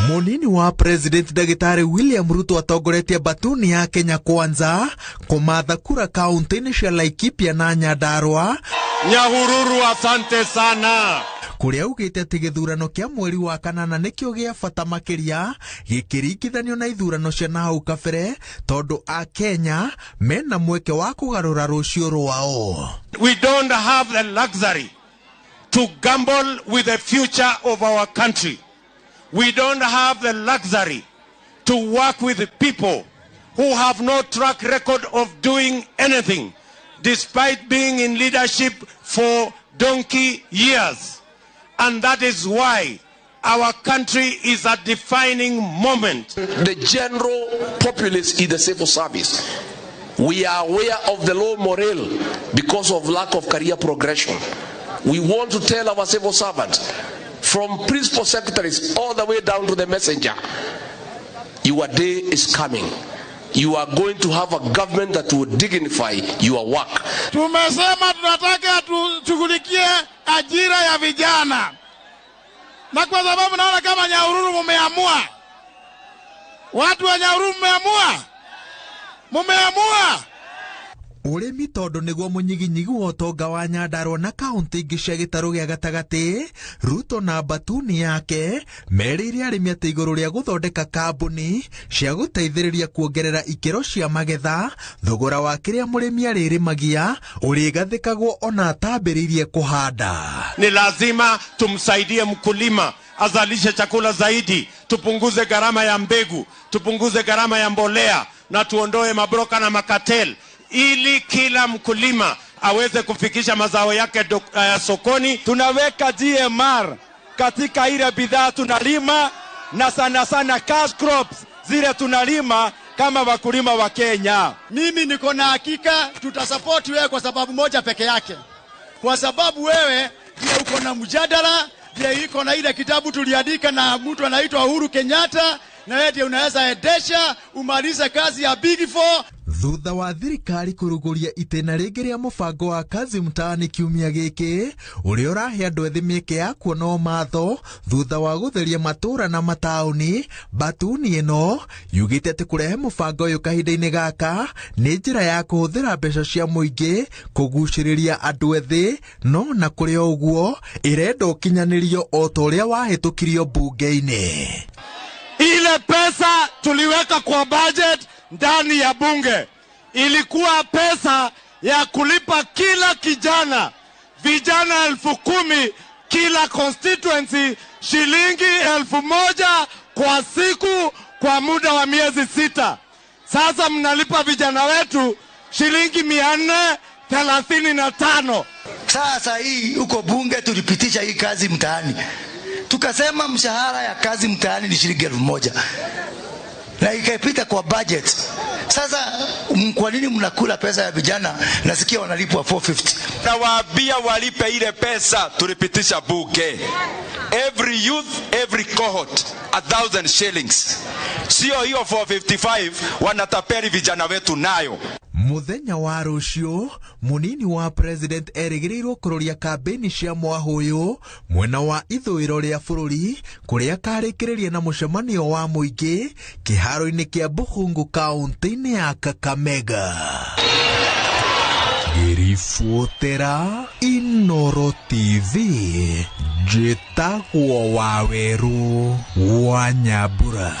Munini wa President Dagitari William Ruto atongoretie batuni ya Kenya Kwanza kūmatha kura kaunti-ini cia Laikipia na Nyandarua. Nyahururu, asante sana. Kuria ugite ati githurano kia mweri wa kanana nikio gia bata makiria gikiringithanio na ithurano cia nahau kabere tondu a Kenya mena mweke wa kugarura rucio rwao. We don't have the luxury to gamble with the future of our country. We don't have the luxury to work with people who have no track record of doing anything, despite being in leadership for donkey years. And that is why our country is a defining moment. The general populace in the civil service, we are aware of the low morale because of lack of career progression. We want to tell our civil servants, from principal secretaries all the way down to the messenger, your day is coming. You are going to have a government that will dignify your work. Tumesema tunataka tushughulikie ajira ya vijana. Na kwa sababu naona kama Nyahururu mumeamua. Watu wa Nyahururu mumeamua. Urimi tondu niguo munyiginyigi wa utonga wa Nyandarua na kaunti ingi cia gitaru gia gatagati, Ruto na batuni yake merire arimi ati iguru ria guthondeka kambuni cia guteithiriria kuongerera ikiro cia magetha, thogora wa kiria murimi aririmagia urigathikagwo ona atambiririe kuhanda. Ni lazima tumsaidie mkulima azalishe chakula zaidi, tupunguze gharama ya mbegu, tupunguze gharama ya mbolea na tuondoe mabroka na makatel, ili kila mkulima aweze kufikisha mazao yake sokoni. Tunaweka GMR katika ile bidhaa tunalima, na sana sana cash crops zile tunalima kama wakulima wa Kenya. Mimi niko na hakika tutasupport wewe kwa sababu moja peke yake. Kwa sababu wewe ndiye uko na mjadala, ndiye iko na ile kitabu tuliandika na mtu anaitwa Uhuru Kenyatta, na wewe ndiye unaweza endesha umalize kazi ya Big Four. Thutha wa thirikari kuruguria itena ringi ria mubango wa kazi mtaani kiumia giki uria urahe andu ethi mieke ya kuona matho thutha wa gutheria matura na matauni, batuni ino yugite ati kurehe mubango uyu kahinda-ini gaka ni njira ya kuhuthira mbeca cia muingi kuguciriria andu ethi, no na kuri uguo irenda ukinyanirio o ta uria wahitukirio bunge-ini. Ile pesa tuliweka kwa budget ndani ya bunge ilikuwa pesa ya kulipa kila kijana, vijana 10,000 kila constituency, shilingi 1,000 kwa siku kwa muda wa miezi 6. Sasa mnalipa vijana wetu shilingi 435. Sasa hii uko bunge tulipitisha hii kazi mtaani. Tukasema mshahara ya kazi mtaani ni shilingi 1,000. Na ikaipita kwa budget. Sasa kwa nini mnakula pesa ya vijana? Nasikia wanalipwa 450. Na waambia walipe ile pesa tulipitisha bunge. Every youth, every cohort 1,000 shillings. Sio hiyo 455 wanatapeli vijana wetu nayo. Muthenya wa rucio munini wa President erigiriirwo kuroria kambeni cia mwahuyu mwena wa ithuiro ria bururi kuria karikiriria na mucemanio wa muingi kiharo-ini kia Bukhungu kaunti-ini ya Kakamega. Girifotera Inoro TV, Jitagwo Waweru wa Nyambura.